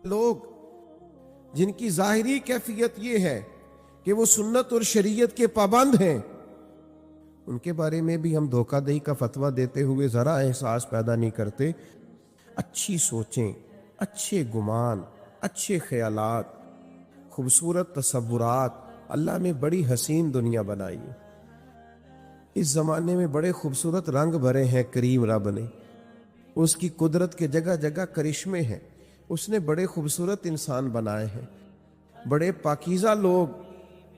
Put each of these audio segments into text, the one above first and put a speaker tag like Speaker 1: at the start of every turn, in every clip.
Speaker 1: لوگ جن کی ظاہری کیفیت یہ ہے کہ وہ سنت اور شریعت کے پابند ہیں، ان کے بارے میں بھی ہم دھوکہ دہی کا فتویٰ دیتے ہوئے ذرا احساس پیدا نہیں کرتے۔ اچھی سوچیں، اچھے گمان، اچھے خیالات، خوبصورت تصورات، اللہ نے بڑی حسین دنیا بنائی ہے۔ اس زمانے میں بڑے خوبصورت رنگ بھرے ہیں کریم رب نے، اس کی قدرت کے جگہ جگہ کرشمے ہیں، اس نے بڑے خوبصورت انسان بنائے ہیں، بڑے پاکیزہ لوگ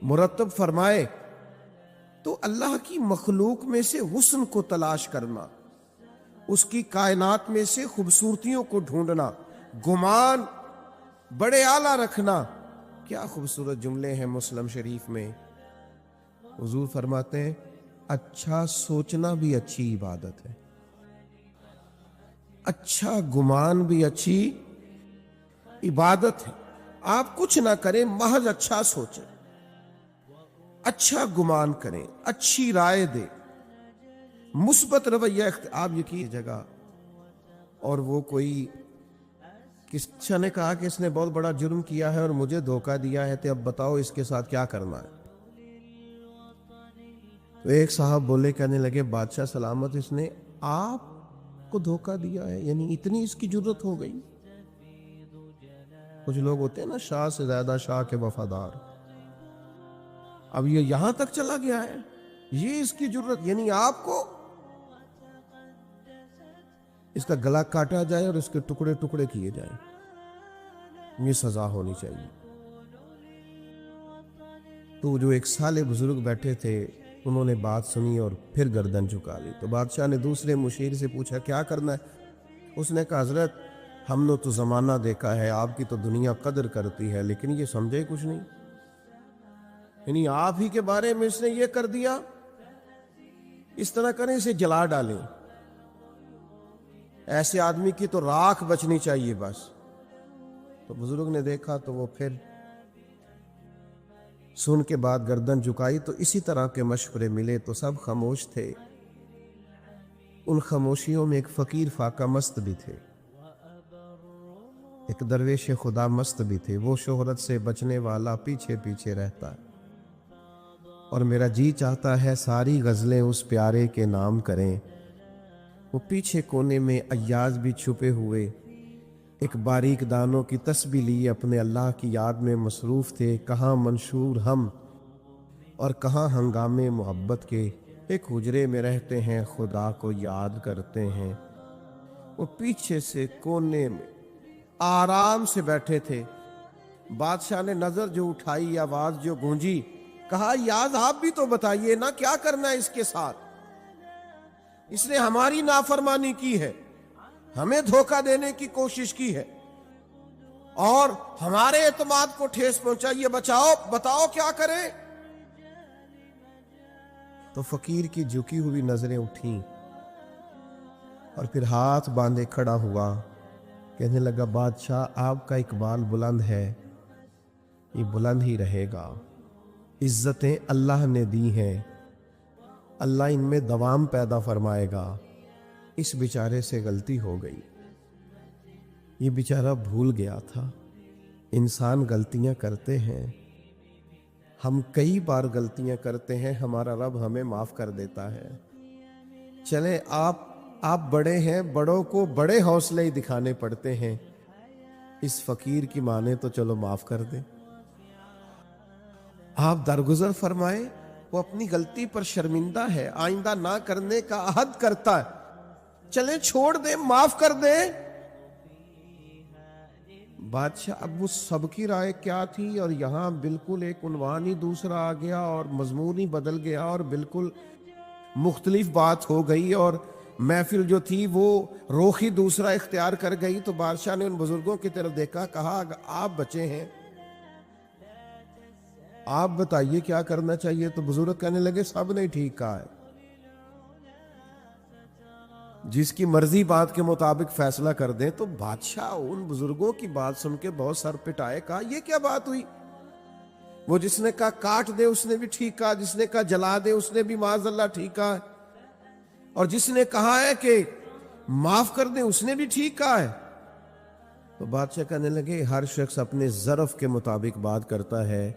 Speaker 1: مرتب فرمائے۔ تو اللہ کی مخلوق میں سے حسن کو تلاش کرنا، اس کی کائنات میں سے خوبصورتیوں کو ڈھونڈنا، گمان بڑے اعلیٰ رکھنا، کیا خوبصورت جملے ہیں مسلم شریف میں۔ حضور فرماتے ہیں اچھا سوچنا بھی اچھی عبادت ہے، اچھا گمان بھی اچھی عبادت ہے۔ آپ کچھ نہ کریں، محض اچھا سوچیں، اچھا گمان کریں، اچھی رائے دیں، مثبت رویہ آپ یقین جگہ۔ اور وہ کوئی کسی نے کہا کہ اس نے بہت بڑا جرم کیا ہے اور مجھے دھوکہ دیا ہے، تو اب بتاؤ اس کے ساتھ کیا کرنا ہے۔ تو ایک صاحب بولے، کہنے لگے بادشاہ سلامت، اس نے آپ کو دھوکہ دیا ہے، یعنی اتنی اس کی جرت ہو گئی۔ کچھ لوگ ہوتے ہیں نا شاہ سے زیادہ شاہ کے وفادار، اب یہ یہاں تک چلا گیا ہے، یہ اس کی جرت، یعنی آپ کو اس کا گلا کاٹا جائے اور اس کے ٹکڑے ٹکڑے کیے جائیں، یہ سزا ہونی چاہیے۔ تو جو ایک سالے بزرگ بیٹھے تھے، انہوں نے بات سنی اور پھر گردن جھکا لی۔ تو بادشاہ نے دوسرے مشیر سے پوچھا کیا کرنا ہے؟ اس نے کہا حضرت ہم نے تو زمانہ دیکھا ہے، آپ کی تو دنیا قدر کرتی ہے، لیکن یہ سمجھے کچھ نہیں، یعنی آپ ہی کے بارے میں اس نے یہ کر دیا، اس طرح کریں اسے جلا ڈالیں، ایسے آدمی کی تو راکھ بچنی چاہیے بس۔ تو بزرگ نے دیکھا تو وہ پھر سن کے بعد گردن جھکائی، تو اسی طرح کے مشورے ملے تو سب خاموش تھے۔ ان خاموشیوں میں ایک فقیر فاقہ مست بھی تھے، ایک درویش خدا مست بھی تھے۔ وہ شہرت سے بچنے والا پیچھے پیچھے رہتا ہے، اور میرا جی چاہتا ہے ساری غزلیں اس پیارے کے نام کریں۔ وہ پیچھے کونے میں ایاز بھی چھپے ہوئے ایک باریک دانوں کی تسبیح لیے اپنے اللہ کی یاد میں مصروف تھے۔ کہاں منشور ہم اور کہاں ہنگامے محبت کے، ایک حجرے میں رہتے ہیں خدا کو یاد کرتے ہیں۔ وہ پیچھے سے کونے میں آرام سے بیٹھے تھے۔ بادشاہ نے نظر جو اٹھائی، آواز جو گونجی، کہا یاد آپ بھی تو بتائیے نا کیا کرنا ہے اس کے ساتھ، اس نے ہماری نافرمانی کی ہے، ہمیں دھوکہ دینے کی کوشش کی ہے اور ہمارے اعتماد کو ٹھیس پہنچائی ہے، بتاؤ کیا کریں۔ تو فقیر کی جھکی ہوئی نظریں اٹھیں اور پھر ہاتھ باندھے کھڑا ہوا، کہنے لگا بادشاہ آپ کا اقبال بلند ہے، یہ بلند ہی رہے گا، عزتیں اللہ نے دی ہیں، اللہ ان میں دوام پیدا فرمائے گا۔ اس بیچارے سے غلطی ہو گئی، یہ بیچارہ بھول گیا تھا۔ انسان غلطیاں کرتے ہیں، ہم کئی بار غلطیاں کرتے ہیں، ہمارا رب ہمیں معاف کر دیتا ہے۔ چلیں آپ بڑے ہیں، بڑوں کو بڑے حوصلے ہی دکھانے پڑتے ہیں، اس فقیر کی مانے تو چلو معاف کر دیں، آپ درگزر فرمائے۔ وہ اپنی غلطی پر شرمندہ ہے، آئندہ نہ کرنے کا عہد کرتا ہے، چلیں چھوڑ دیں، معاف کر دیں۔ بادشاہ اب وہ سب کی رائے کیا تھی، اور یہاں بالکل ایک عنوان ہی دوسرا آ گیا اور مضمون ہی بدل گیا اور بالکل مختلف بات ہو گئی، اور محفل جو تھی وہ رخ ہی دوسرا اختیار کر گئی۔ تو بادشاہ نے ان بزرگوں کی طرف دیکھا، کہا آپ بچے ہیں، آپ بتائیے کیا کرنا چاہیے۔ تو بزرگ کہنے لگے سب نے ٹھیک کہا ہے، جس کی مرضی بات کے مطابق فیصلہ کر دیں۔ تو بادشاہ ان بزرگوں کی بات سن کے بہت سر پٹائے، کہا یہ کیا بات ہوئی؟ وہ جس نے کہا کاٹ دے اس نے بھی ٹھیک کہا، جس نے کہا جلا دے اس نے بھی معاذ اللہ ٹھیک کہا، اور جس نے کہا ہے کہ معاف کر دیں اس نے بھی ٹھیک کہا ہے۔ تو بادشاہ کہنے لگے ہر شخص اپنے ظرف کے مطابق بات کرتا ہے،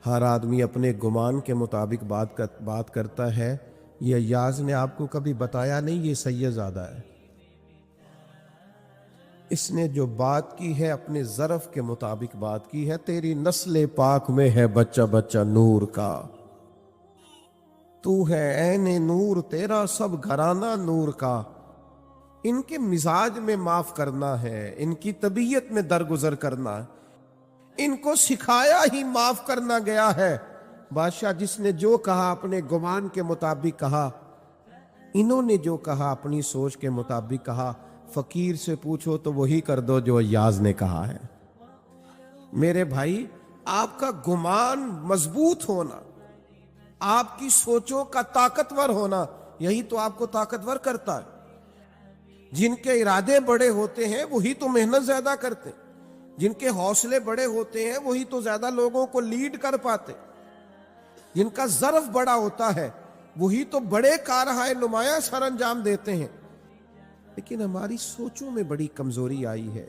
Speaker 1: ہر آدمی اپنے گمان کے مطابق بات کرتا ہے، یہ ایاز نے آپ کو کبھی بتایا نہیں یہ سید زادہ ہے، اس نے جو بات کی ہے اپنے ظرف کے مطابق بات کی ہے، تیری نسل پاک میں ہے بچہ بچہ نور کا، تو ہے عین نور تیرا سب گھرانہ نور کا، ان کے مزاج میں معاف کرنا ہے، ان کی طبیعت میں درگزر کرنا ہے، ان کو سکھایا ہی معاف کرنا گیا ہے۔ بادشاہ جس نے جو کہا اپنے گمان کے مطابق کہا، انہوں نے جو کہا اپنی سوچ کے مطابق کہا، فقیر سے پوچھو تو وہی کر دو جو ایاز نے کہا ہے۔ میرے بھائی، آپ کا گمان مضبوط ہونا، آپ کی سوچوں کا طاقتور ہونا، یہی تو آپ کو طاقتور کرتا ہے۔ جن کے ارادے بڑے ہوتے ہیں وہی تو محنت زیادہ کرتے، جن کے حوصلے بڑے ہوتے ہیں وہی تو زیادہ لوگوں کو لیڈ کر پاتے، جن کا ظرف بڑا ہوتا ہے وہی تو بڑے کارہائے نمایاں سر انجام دیتے ہیں۔ لیکن ہماری سوچوں میں بڑی کمزوری آئی ہے،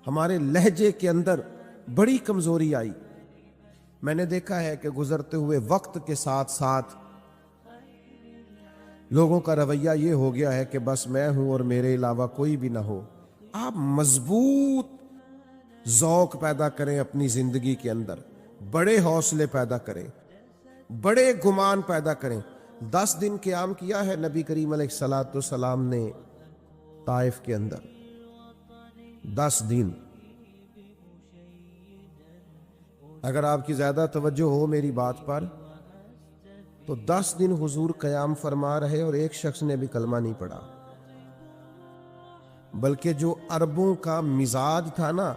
Speaker 1: ہمارے لہجے کے اندر بڑی کمزوری آئی۔ میں نے دیکھا ہے کہ گزرتے ہوئے وقت کے ساتھ ساتھ لوگوں کا رویہ یہ ہو گیا ہے کہ بس میں ہوں اور میرے علاوہ کوئی بھی نہ ہو۔ آپ مضبوط ذوق پیدا کریں اپنی زندگی کے اندر، بڑے حوصلے پیدا کریں، بڑے گمان پیدا کریں۔ 10 دن قیام کیا ہے نبی کریم علیہ الصلوۃ والسلام نے طائف کے اندر، 10 دن۔ اگر آپ کی زیادہ توجہ ہو میری بات پر تو 10 دن حضور قیام فرما رہے اور ایک شخص نے بھی کلمہ نہیں پڑھا، بلکہ جو عربوں کا مزاج تھا نا،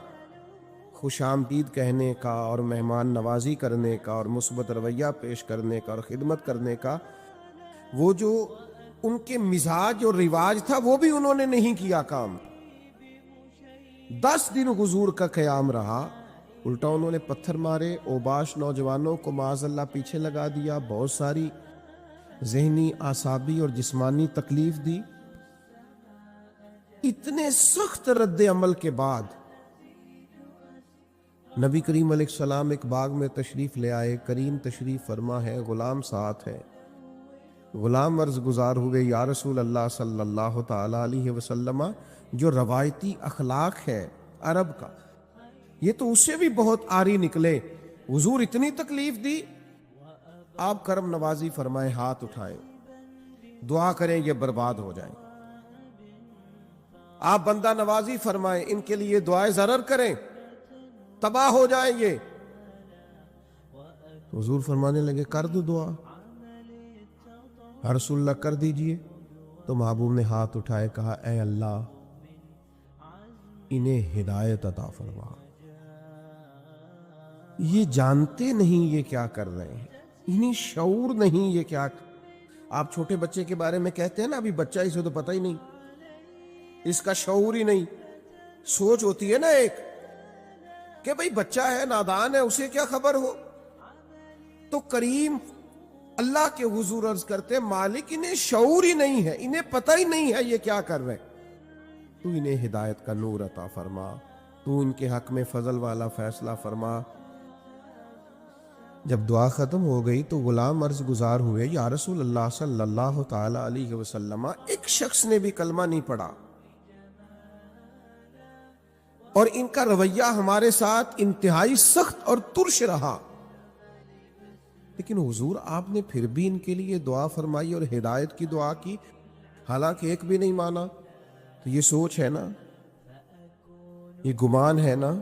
Speaker 1: خوش آمدید کہنے کا اور مہمان نوازی کرنے کا اور مثبت رویہ پیش کرنے کا اور خدمت کرنے کا، وہ جو ان کے مزاج اور رواج تھا وہ بھی انہوں نے نہیں کیا کام۔ 10 دن حضور کا قیام رہا، الٹا انہوں نے پتھر مارے، اوباش نوجوانوں کو معاذ اللہ پیچھے لگا دیا، بہت ساری ذہنی، اعصابی اور جسمانی تکلیف دی۔ اتنے سخت رد عمل کے بعد نبی کریم علیہ السلام ایک باغ میں تشریف لے آئے، کریم تشریف فرما ہے، غلام ساتھ ہے۔ غلام عرض گزار ہوئے، یا رسول اللہ صلی اللہ تعالی علیہ وسلم، جو روایتی اخلاق ہے عرب کا یہ تو اس سے بھی بہت آری نکلے، حضور اتنی تکلیف دی، آپ کرم نوازی فرمائے، ہاتھ اٹھائیں، دعا کریں یہ برباد ہو جائیں، آپ بندہ نوازی فرمائیں، ان کے لیے دعائیں ضرر کریں، تباہ ہو جائیں یہ۔ حضور فرمانے لگے کر دو دعا، رسول اللہ کر دیجئے۔ تو محبوب نے ہاتھ اٹھائے، کہا اے اللہ انہیں ہدایت عطا فرما، یہ جانتے نہیں یہ کیا کر رہے ہیں، انہیں شعور نہیں یہ کیا۔ آپ چھوٹے بچے کے بارے میں کہتے ہیں نا، ابھی بچہ اسے تو پتہ ہی نہیں، اس کا شعور ہی نہیں، سوچ ہوتی ہے نا ایک کہ بھئی بچہ ہے، نادان ہے، اسے کیا خبر ہو۔ تو کریم اللہ کے حضور عرض کرتے مالک انہیں شعور ہی نہیں ہے، انہیں پتہ ہی نہیں ہے یہ کیا کر رہے، تو انہیں ہدایت کا نور عطا فرما، تو ان کے حق میں فضل والا فیصلہ فرما۔ جب دعا ختم ہو گئی تو غلام عرض گزار ہوئے، یا رسول اللہ صلی اللہ تعالی علیہ وسلم، ایک شخص نے بھی کلمہ نہیں پڑھا اور ان کا رویہ ہمارے ساتھ انتہائی سخت اور ترش رہا، لیکن حضور آپ نے پھر بھی ان کے لیے دعا فرمائی اور ہدایت کی دعا کی، حالانکہ ایک بھی نہیں مانا۔ تو یہ سوچ ہے نا، یہ گمان ہے نا،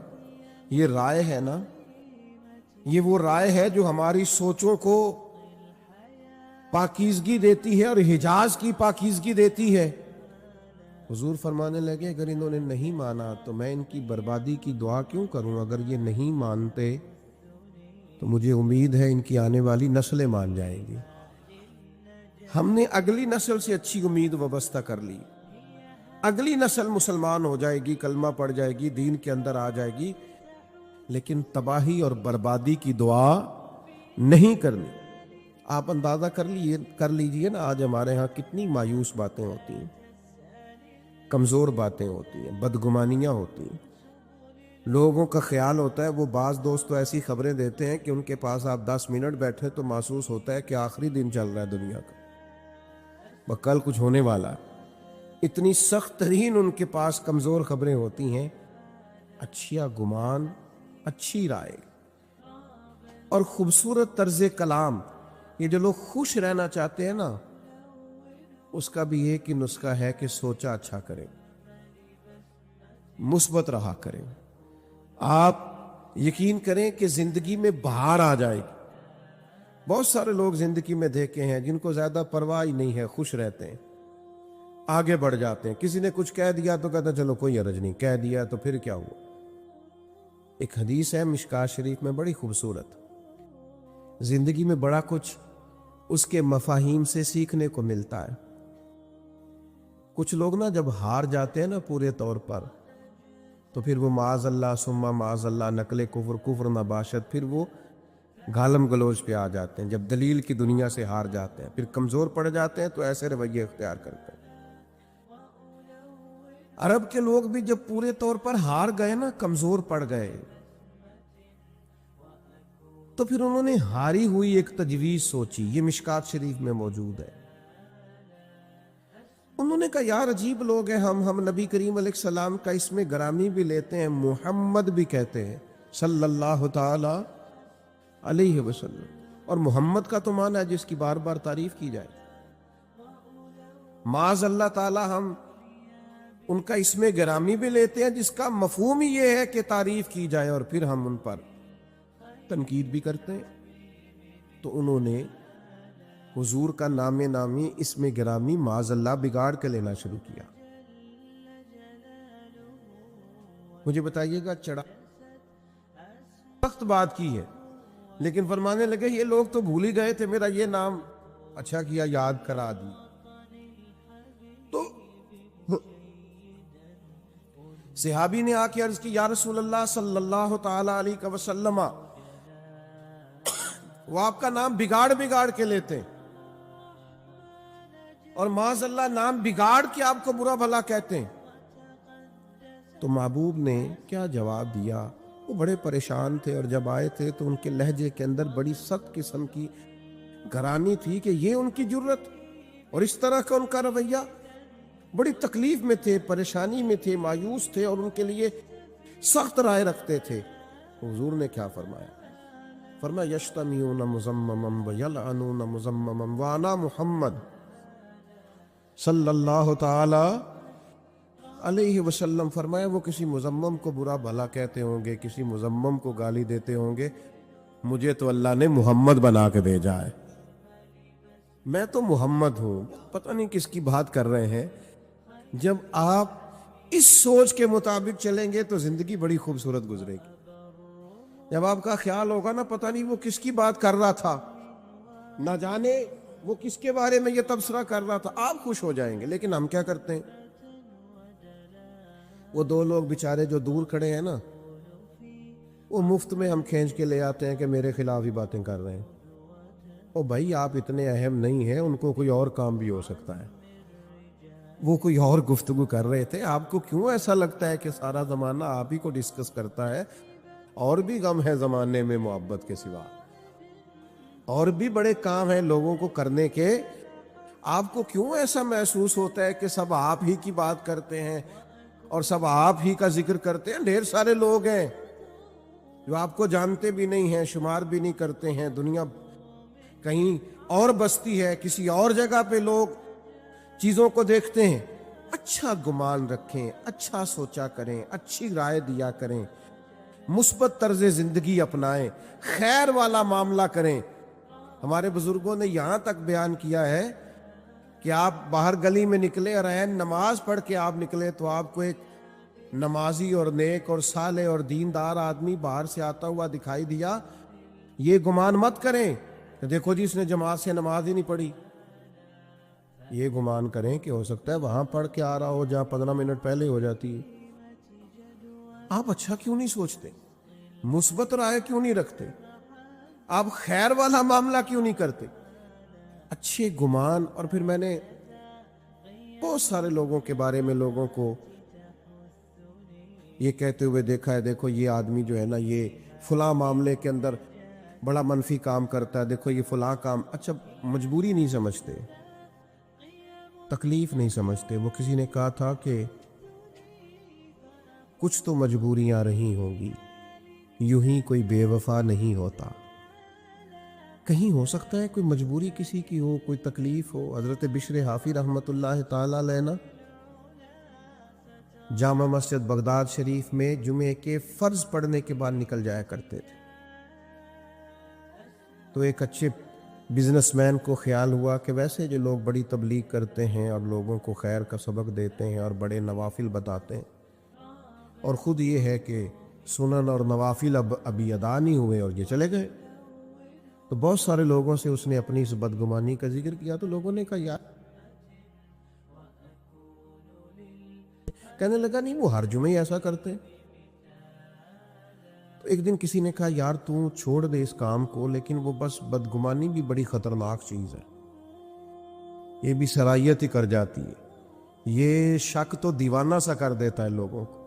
Speaker 1: یہ رائے ہے نا، یہ وہ رائے ہے جو ہماری سوچوں کو پاکیزگی دیتی ہے اور حجاز کی پاکیزگی دیتی ہے۔ حضور فرمانے لگے اگر انہوں نے نہیں مانا تو میں ان کی بربادی کی دعا کیوں کروں، اگر یہ نہیں مانتے تو مجھے امید ہے ان کی آنے والی نسلیں مان جائیں گی۔ ہم نے اگلی نسل سے اچھی امید وابستہ کر لی، اگلی نسل مسلمان ہو جائے گی، کلمہ پڑھ جائے گی، دین کے اندر آ جائے گی، لیکن تباہی اور بربادی کی دعا نہیں کرنی۔ آپ اندازہ کر لیجئے نا آج ہمارے ہاں کتنی مایوس باتیں ہوتی ہیں، کمزور باتیں ہوتی ہیں، بدگمانیاں ہوتی ہیں، لوگوں کا خیال ہوتا ہے، وہ بعض دوست تو ایسی خبریں دیتے ہیں کہ ان کے پاس آپ 10 منٹ بیٹھے تو محسوس ہوتا ہے کہ آخری دن چل رہا ہے دنیا کا، کل کچھ ہونے والا ہے۔ اتنی سخت ترین ان کے پاس کمزور خبریں ہوتی ہیں۔ اچھا گمان، اچھی رائے اور خوبصورت طرز کلام، یہ جو لوگ خوش رہنا چاہتے ہیں نا، اس کا بھی ایک ہی نسخہ ہے کہ سوچا اچھا کریں، مثبت رہا کریں۔ آپ یقین کریں کہ زندگی میں بہار آ جائے گی۔ بہت سارے لوگ زندگی میں دیکھے ہیں جن کو زیادہ پرواہ ہی نہیں ہے، خوش رہتے ہیں، آگے بڑھ جاتے ہیں۔ کسی نے کچھ کہہ دیا تو کہتا چلو کوئی حرج نہیں، کہہ دیا تو پھر کیا ہوا۔ ایک حدیث ہے مشکات شریف میں بڑی خوبصورت، زندگی میں بڑا کچھ اس کے مفاہیم سے سیکھنے کو ملتا ہے۔ کچھ لوگ نا جب ہار جاتے ہیں نا پورے طور پر، تو پھر وہ معاذ اللہ ثم معاذ اللہ نقل کفر کفر نباشت، پھر وہ گالم گلوچ پہ آ جاتے ہیں۔ جب دلیل کی دنیا سے ہار جاتے ہیں، پھر کمزور پڑ جاتے ہیں تو ایسے رویے اختیار کرتے ہیں۔ عرب کے لوگ بھی جب پورے طور پر ہار گئے نا، کمزور پڑ گئے، تو پھر انہوں نے ہاری ہوئی ایک تجویز سوچی، یہ مشکات شریف میں موجود ہے۔ انہوں نے کہا یار عجیب لوگ ہیں، ہم نبی کریم علیہ السلام کا اسم گرامی بھی لیتے ہیں، محمد بھی کہتے ہیں صلی اللہ تعالی علیہ وسلم، اور محمد کا تو معنی ہے جس کی بار بار تعریف کی جائے۔ معاذ اللہ تعالی ہم ان کا اسم گرامی بھی لیتے ہیں جس کا مفہوم ہی یہ ہے کہ تعریف کی جائے، اور پھر ہم ان پر تنقید بھی کرتے ہیں۔ تو انہوں نے حضور کا نام نامی اسم گرامی معاذ اللہ بگاڑ کے لینا شروع کیا۔ مجھے بتائیے گا، چڑھا سخت بات کی ہے، لیکن فرمانے لگے یہ لوگ تو بھول ہی گئے تھے، میرا یہ نام اچھا کیا یاد کرا دی۔ تو صحابی نے آ کے عرض کی یا رسول اللہ صلی اللہ تعالی علیہ وسلم، وہ آپ کا نام بگاڑ بگاڑ کے لیتے ہیں، اور معاذ اللہ نام بگاڑ کے آپ کو برا بھلا کہتے ہیں۔ تو محبوب نے کیا جواب دیا؟ وہ بڑے پریشان تھے، اور جب آئے تھے تو ان کے لہجے کے اندر بڑی سخت قسم کی گرانی تھی کہ یہ ان کی جرت اور اس طرح کا ان کا رویہ۔ بڑی تکلیف میں تھے، پریشانی میں تھے، مایوس تھے، اور ان کے لیے سخت رائے رکھتے تھے۔ حضور نے کیا فرمایا؟ فرمایا یشتمیون مزمما ویلعنون مزمما وانا محمد صلی اللہ تعالی علیہ وسلم۔ فرمایا وہ کسی مزمم کو برا بھلا کہتے ہوں گے، کسی مزمم کو گالی دیتے ہوں گے، مجھے تو اللہ نے محمد بنا کے بھیجا ہے، میں تو محمد ہوں۔ پتہ نہیں کس کی بات کر رہے ہیں۔ جب آپ اس سوچ کے مطابق چلیں گے تو زندگی بڑی خوبصورت گزرے گی۔ جب آپ کا خیال ہوگا نا پتہ نہیں وہ کس کی بات کر رہا تھا، نہ جانے وہ کس کے بارے میں یہ تبصرہ کر رہا تھا، آپ خوش ہو جائیں گے۔ لیکن ہم کیا کرتے ہیں؟ وہ دو لوگ بیچارے جو دور کھڑے ہیں نا، وہ مفت میں ہم کھینچ کے لے آتے ہیں کہ میرے خلاف ہی باتیں کر رہے ہیں۔ او بھائی آپ اتنے اہم نہیں ہیں، ان کو کوئی اور کام بھی ہو سکتا ہے، وہ کوئی اور گفتگو کر رہے تھے۔ آپ کو کیوں ایسا لگتا ہے کہ سارا زمانہ آپ ہی کو ڈسکس کرتا ہے؟ اور بھی غم ہے زمانے میں محبت کے سوا، اور بھی بڑے کام ہیں لوگوں کو کرنے کے۔ آپ کو کیوں ایسا محسوس ہوتا ہے کہ سب آپ ہی کی بات کرتے ہیں اور سب آپ ہی کا ذکر کرتے ہیں؟ ڈھیر سارے لوگ ہیں جو آپ کو جانتے بھی نہیں ہیں، شمار بھی نہیں کرتے ہیں۔ دنیا کہیں اور بستی ہے، کسی اور جگہ پہ لوگ چیزوں کو دیکھتے ہیں۔ اچھا گمان رکھیں، اچھا سوچا کریں، اچھی رائے دیا کریں، مثبت طرز زندگی اپنائیں، خیر والا معاملہ کریں۔ ہمارے بزرگوں نے یہاں تک بیان کیا ہے کہ آپ باہر گلی میں نکلے اور عین نماز پڑھ کے آپ نکلے تو آپ کو ایک نمازی اور نیک اور صالح اور دیندار آدمی باہر سے آتا ہوا دکھائی دیا، یہ گمان مت کریں کہ دیکھو جی اس نے جماعت سے نماز ہی نہیں پڑھی۔ یہ گمان کریں کہ ہو سکتا ہے وہاں پڑھ کے آ رہا ہو جہاں 15 منٹ پہلے ہو جاتی ہے۔ آپ اچھا کیوں نہیں سوچتے؟ مثبت رائے کیوں نہیں رکھتے؟ آپ خیر والا معاملہ کیوں نہیں کرتے؟ اچھے گمان۔ اور پھر میں نے بہت بہت سارے لوگوں کے بارے میں لوگوں کو یہ کہتے ہوئے دیکھا ہے، دیکھو یہ آدمی جو ہے نا یہ فلاں معاملے کے اندر بڑا منفی کام کرتا ہے، دیکھو یہ فلاں کام. اچھا، مجبوری نہیں سمجھتے، تکلیف نہیں سمجھتے. وہ کسی نے کہا تھا کہ کچھ تو مجبوریاں رہی ہوں گی، یوں ہی کوئی بے وفا نہیں ہوتا. کہیں ہو سکتا ہے کوئی مجبوری کسی کی ہو، کوئی تکلیف ہو. حضرت بشر حافی رحمۃ اللہ تعالی علیہ نا جامع مسجد بغداد شریف میں جمعے کے فرض پڑھنے کے بعد نکل جایا کرتے تھے. تو ایک اچھے بزنس مین کو خیال ہوا کہ ویسے جو لوگ بڑی تبلیغ کرتے ہیں اور لوگوں کو خیر کا سبق دیتے ہیں اور بڑے نوافل بتاتے ہیں، اور خود یہ ہے کہ سنن اور نوافل ابھی ادا نہیں ہوئے اور یہ چلے گئے، تو بہت سارے لوگوں سے اس نے اپنی اس بدگمانی کا ذکر کیا. تو لوگوں نے کہا یار، کہنے لگا نہیں وہ ہر جمعے ایسا کرتے. تو ایک دن کسی نے کہا یار تو چھوڑ دے اس کام کو، لیکن وہ بس بدگمانی بھی بڑی خطرناک چیز ہے، یہ بھی صلاحیت ہی کر جاتی ہے. یہ شک تو دیوانہ سا کر دیتا ہے لوگوں کو،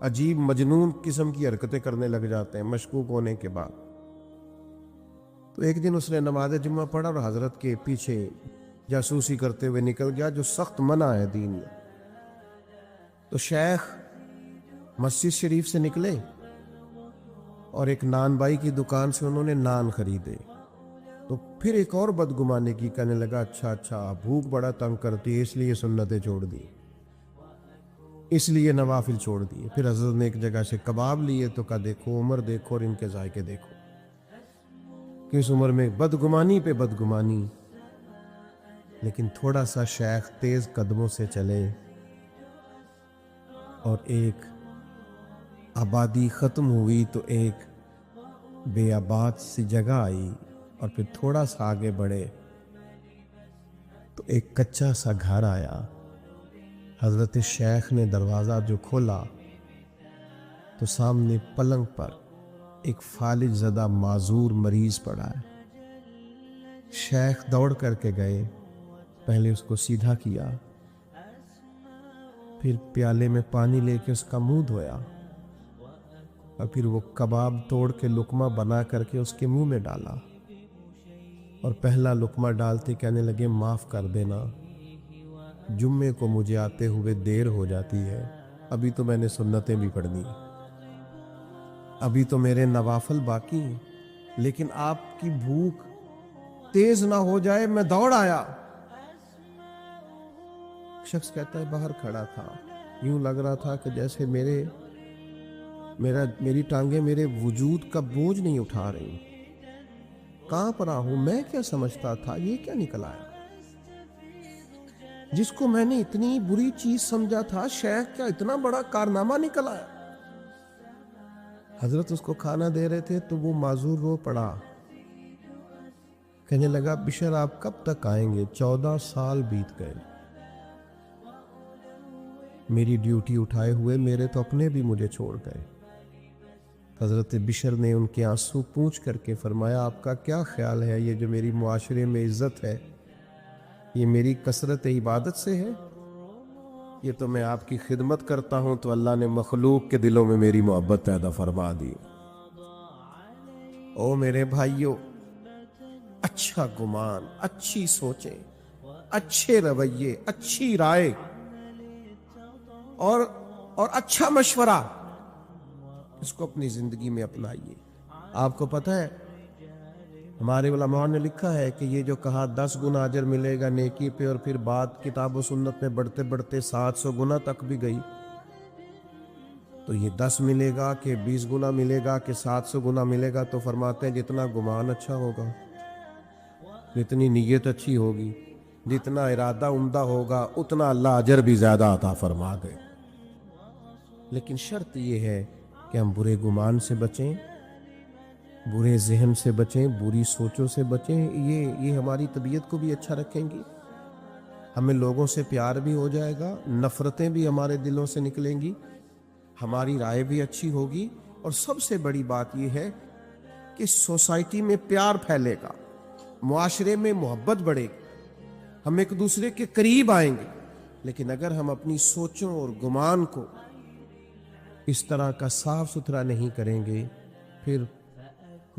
Speaker 1: عجیب مجنون قسم کی حرکتیں کرنے لگ جاتے ہیں مشکوک ہونے کے بعد. تو ایک دن اس نے نماز جمعہ پڑھا اور حضرت کے پیچھے جاسوسی کرتے ہوئے نکل گیا، جو سخت منع ہے دین میں. تو شیخ مسجد شریف سے نکلے اور ایک نان بائی کی دکان سے انہوں نے نان خریدے. تو پھر ایک اور بدگمانے کی، کہنے لگا اچھا بھوک بڑا تنگ کرتی ہے اس لیے سنتیں چھوڑ دی، اس لیے نوافل چھوڑ دیے. پھر حضرت نے ایک جگہ سے کباب لیے تو کہا دیکھو عمر دیکھو اور ان کے ذائقے دیکھو، کس عمر میں بدگمانی پہ بدگمانی. لیکن تھوڑا سا شیخ تیز قدموں سے چلے اور ایک آبادی ختم ہوئی تو ایک بے آباد سی جگہ آئی، اور پھر تھوڑا سا آگے بڑھے تو ایک کچا سا گھر آیا. حضرت شیخ نے دروازہ جو کھولا تو سامنے پلنگ پر ایک فالج زدہ معذور مریض پڑا ہے. شیخ دوڑ کر کے گئے، پہلے اس کو سیدھا کیا، پھر پیالے میں پانی لے کے اس کا منہ دھویا، اور پھر وہ کباب توڑ کے لقمہ بنا کر کے اس کے منہ میں ڈالا، اور پہلا لقمہ ڈالتے کہنے لگے معاف کر دینا، جمعے کو مجھے آتے ہوئے دیر ہو جاتی ہے، ابھی تو میں نے سنتیں بھی پڑھنی، ابھی تو میرے نوافل باقی ہیں، لیکن آپ کی بھوک تیز نہ ہو جائے میں دوڑ آیا. شخص کہتا ہے باہر کھڑا تھا، یوں لگ رہا تھا کہ جیسے میری ٹانگیں میرے وجود کا بوجھ نہیں اٹھا رہی، کہاں پر ہوں میں، کیا سمجھتا تھا یہ کیا نکل آیا، جس کو میں نے اتنی بری چیز سمجھا تھا شیخ کیا اتنا بڑا کارنامہ نکل آیا. حضرت اس کو کھانا دے رہے تھے تو وہ معذور رو پڑا، کہنے لگا بشر آپ کب تک آئیں گے، 14 سال بیت گئے، میری ڈیوٹی اٹھائے ہوئے میرے تو اپنے بھی مجھے چھوڑ گئے. حضرت بشر نے ان کے آنسو پوچھ کر کے فرمایا آپ کا کیا خیال ہے، یہ جو میری معاشرے میں عزت ہے یہ میری کثرت عبادت سے ہے، یہ تو میں آپ کی خدمت کرتا ہوں تو اللہ نے مخلوق کے دلوں میں میری محبت پیدا فرما دی. او میرے بھائیو، اچھا گمان، اچھی سوچیں، اچھے رویے، اچھی رائے اور اچھا مشورہ، اس کو اپنی زندگی میں اپنائیے. آپ کو پتہ ہے ہمارے علماء نے لکھا ہے کہ یہ جو کہا 10 گنا اجر ملے گا نیکی پہ، اور پھر بات کتاب و سنت میں بڑھتے بڑھتے 700 گنا تک بھی گئی، تو یہ 10 ملے گا کہ 20 گنا ملے گا کہ 700 گنا ملے گا. تو فرماتے ہیں جتنا گمان اچھا ہوگا، جتنی نیت اچھی ہوگی، جتنا ارادہ عمدہ ہوگا، اتنا اللہ اجر بھی زیادہ عطا فرما دے. لیکن شرط یہ ہے کہ ہم برے گمان سے بچیں، برے ذہن سے بچیں، بری سوچوں سے بچیں. یہ ہماری طبیعت کو بھی اچھا رکھیں گی، ہمیں لوگوں سے پیار بھی ہو جائے گا، نفرتیں بھی ہمارے دلوں سے نکلیں گی، ہماری رائے بھی اچھی ہوگی، اور سب سے بڑی بات یہ ہے کہ سوسائٹی میں پیار پھیلے گا، معاشرے میں محبت بڑھے گی، ہم ایک دوسرے کے قریب آئیں گے. لیکن اگر ہم اپنی سوچوں اور گمان کو اس طرح کا صاف ستھرا نہیں کریں گے، پھر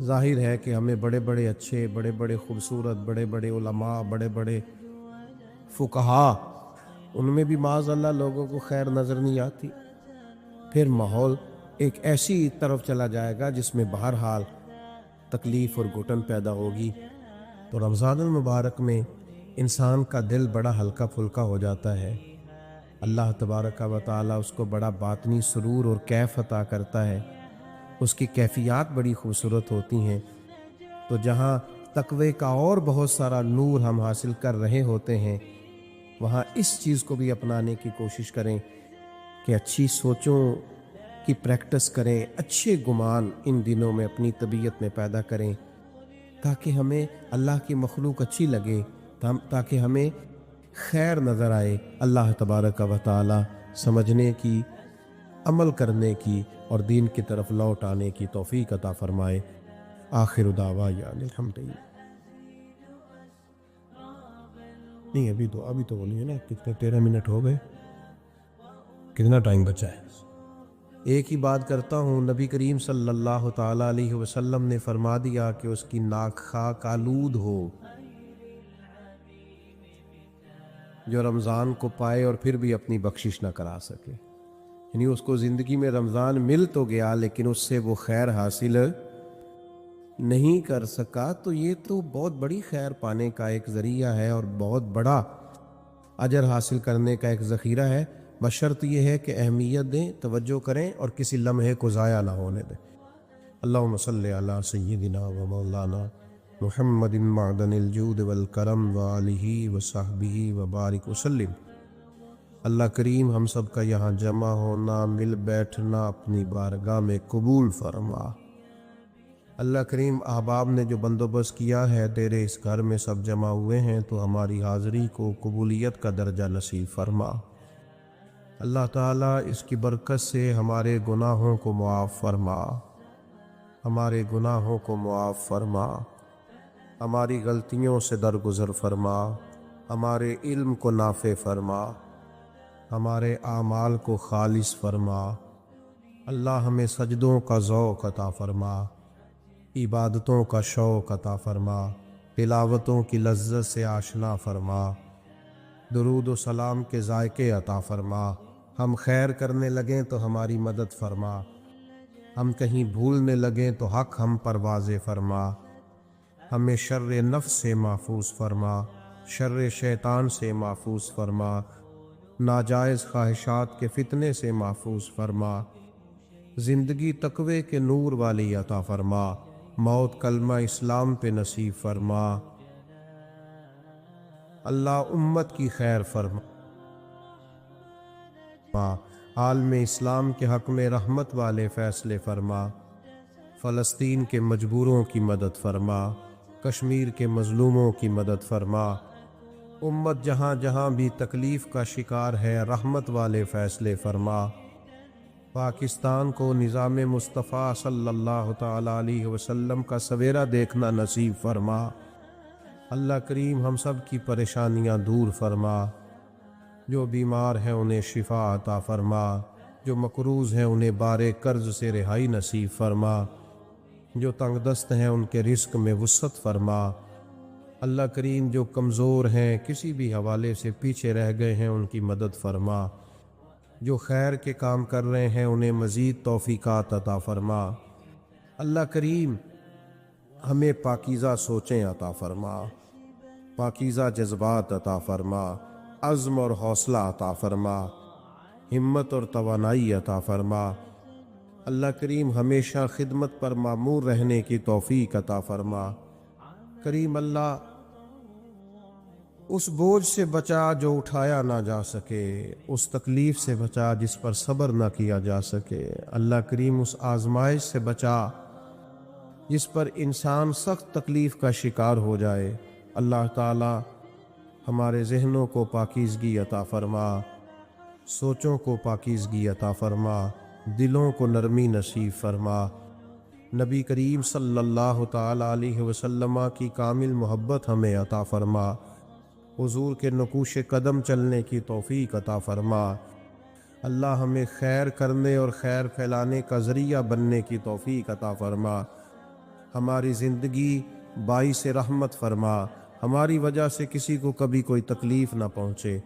Speaker 1: ظاہر ہے کہ ہمیں بڑے بڑے اچھے، بڑے بڑے خوبصورت، بڑے بڑے علماء، بڑے بڑے فقہا، ان میں بھی معاذ اللہ لوگوں کو خیر نظر نہیں آتی۔ پھر ماحول ایک ایسی طرف چلا جائے گا جس میں بہرحال تکلیف اور گھٹن پیدا ہوگی۔ تو رمضان المبارک میں انسان کا دل بڑا ہلکا پھلکا ہو جاتا ہے، اللہ تبارک و تعالیٰ اس کو بڑا باطنی سرور اور کیف عطا کرتا ہے، اس کی کیفیات بڑی خوبصورت ہوتی ہیں۔ تو جہاں تقوی کا اور بہت سارا نور ہم حاصل کر رہے ہوتے ہیں، وہاں اس چیز کو بھی اپنانے کی کوشش کریں کہ اچھی سوچوں کی پریکٹس کریں، اچھے گمان ان دنوں میں اپنی طبیعت میں پیدا کریں، تاکہ ہمیں اللہ کی مخلوق اچھی لگے، تاکہ ہمیں خیر نظر آئے۔ اللہ تبارک و تعالی سمجھنے کی، عمل کرنے کی اور دین کی طرف لوٹ آنے کی توفیق عطا فرمائے۔ آخر دعوانا الحمدللہ۔ نہیں ابھی تو بولیے نا، کتنے 13 منٹ ہو گئے، کتنا ٹائم بچا ہے؟ ایک ہی بات کرتا ہوں، نبی کریم صلی اللہ تعالیٰ علیہ وسلم نے فرما دیا کہ اس کی ناک خاک آلود ہو جو رمضان کو پائے اور پھر بھی اپنی بخشش نہ کرا سکے، یعنی اس کو زندگی میں رمضان مل تو گیا لیکن اس سے وہ خیر حاصل نہیں کر سکا، تو یہ تو بہت بڑی خیر پانے کا ایک ذریعہ ہے اور بہت بڑا اجر حاصل کرنے کا ایک ذخیرہ ہے، بشرط یہ ہے کہ اہمیت دیں، توجہ کریں اور کسی لمحے کو ضائع نہ ہونے دیں۔ اللہم صلی علی سیدنا و مولانا محمد معدن الجود والکرم وآلہ وصحبہ وبارک وسلم۔ اللہ کریم ہم سب کا یہاں جمع ہونا، مل بیٹھنا اپنی بارگاہ میں قبول فرما۔ اللہ کریم احباب نے جو بندوبست کیا ہے، تیرے اس گھر میں سب جمع ہوئے ہیں تو ہماری حاضری کو قبولیت کا درجہ نصیب فرما۔ اللہ تعالیٰ اس کی برکت سے ہمارے گناہوں کو معاف فرما، ہمارے گناہوں کو معاف فرما، ہماری غلطیوں سے درگزر فرما، ہمارے علم کو نافع فرما، ہمارے اعمال کو خالص فرما۔ اللہ ہمیں سجدوں کا ذوق عطا فرما، عبادتوں کا شوق عطا فرما، تلاوتوں کی لذت سے آشنا فرما، درود و سلام کے ذائقے عطا فرما۔ ہم خیر کرنے لگیں تو ہماری مدد فرما، ہم کہیں بھولنے لگیں تو حق ہم پر واضح فرما، ہمیں شر نفس سے محفوظ فرما، شر شیطان سے محفوظ فرما، ناجائز خواہشات کے فتنے سے محفوظ فرما، زندگی تقوی کے نور والی عطا فرما، موت کلمہ اسلام پہ نصیب فرما۔ اللہ امت کی خیر فرما، عالم اسلام کے حق میں رحمت والے فیصلے فرما، فلسطین کے مجبوروں کی مدد فرما، کشمیر کے مظلوموں کی مدد فرما، امت جہاں جہاں بھی تکلیف کا شکار ہے رحمت والے فیصلے فرما، پاکستان کو نظام مصطفیٰ صلی اللہ تعالیٰ علیہ وسلم کا سویرا دیکھنا نصیب فرما۔ اللہ کریم ہم سب کی پریشانیاں دور فرما، جو بیمار ہیں انہیں شفا عطا فرما، جو مقروض ہیں انہیں بار قرض سے رہائی نصیب فرما، جو تنگ دست ہیں ان کے رزق میں وسعت فرما۔ اللہ کریم جو کمزور ہیں، کسی بھی حوالے سے پیچھے رہ گئے ہیں، ان کی مدد فرما، جو خیر کے کام کر رہے ہیں انہیں مزید توفیقات عطا فرما۔ اللہ کریم ہمیں پاکیزہ سوچیں عطا فرما، پاکیزہ جذبات عطا فرما، عزم اور حوصلہ عطا فرما، ہمت اور توانائی عطا فرما۔ اللہ کریم ہمیشہ خدمت پر معمور رہنے کی توفیق عطا فرما۔ کریم اللہ اس بوجھ سے بچا جو اٹھایا نہ جا سکے، اس تکلیف سے بچا جس پر صبر نہ کیا جا سکے۔ اللہ کریم اس آزمائش سے بچا جس پر انسان سخت تکلیف کا شکار ہو جائے۔ اللہ تعالی ہمارے ذہنوں کو پاکیزگی عطا فرما، سوچوں کو پاکیزگی عطا فرما، دلوں کو نرمی نصیب فرما۔ نبی کریم صلی اللہ تعالی علیہ وسلم کی کامل محبت ہمیں عطا فرما۔ حضور کے نقوش قدم چلنے کی توفیق عطا فرما۔ اللہ ہمیں خیر کرنے اور خیر پھیلانے کا ذریعہ بننے کی توفیق عطا فرما۔ ہماری زندگی باعث رحمت فرما، ہماری وجہ سے کسی کو کبھی کوئی تکلیف نہ پہنچے۔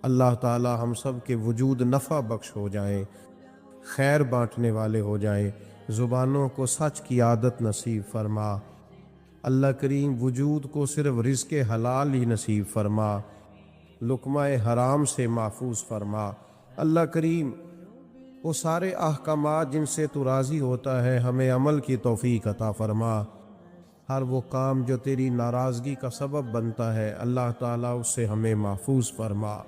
Speaker 1: اللہ تعالی ہم سب کے وجود نفع بخش ہو جائیں، خیر بانٹنے والے ہو جائیں، زبانوں کو سچ کی عادت نصیب فرما۔ اللہ کریم وجود کو صرف رزق حلال ہی نصیب فرما، لقمہ حرام سے محفوظ فرما۔ اللہ کریم وہ سارے احکامات جن سے تو راضی ہوتا ہے ہمیں عمل کی توفیق عطا فرما۔ ہر وہ کام جو تیری ناراضگی کا سبب بنتا ہے اللہ تعالیٰ اس سے ہمیں محفوظ فرما۔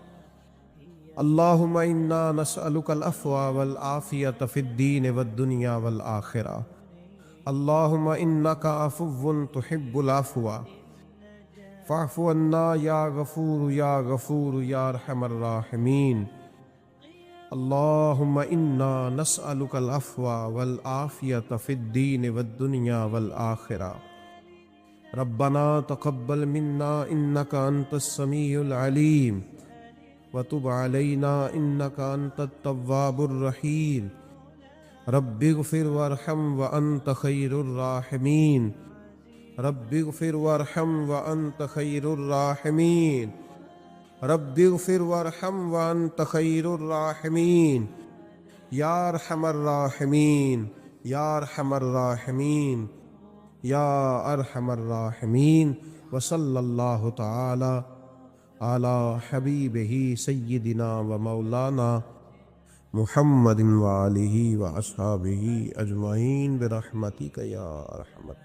Speaker 1: اللہم انا نسألک العفو والعافیۃ فی الدین والدنیا والآخرہ۔ اللہم انک عفو تحب العفو فاعف عنا یا غفور یا غفور یا ارحم الراحمین۔ اللہم انا نسألک العفو والعافیۃ فی الدین والدنیا والآخرہ۔ ربنا تقبل منا انک انت السمیع العلیم وتب علینا انک انت التواب الرحیم۔ رب اغفر وارحم وانت خیر الراحمین۔ رب اغفر وارحم وانت خیر الراحمین۔ رب اغفر وارحم وانت خیر الراحمین۔ یا ارحم الراحمین، یا ارحم الراحمین، یا ارحم الراحمین۔ وصلی اللہ تعالی علی حبیبہ سیدنا و مولانا محمد وآلہ واصحابہ اجمعین برحمتک یا ارحم الراحمین۔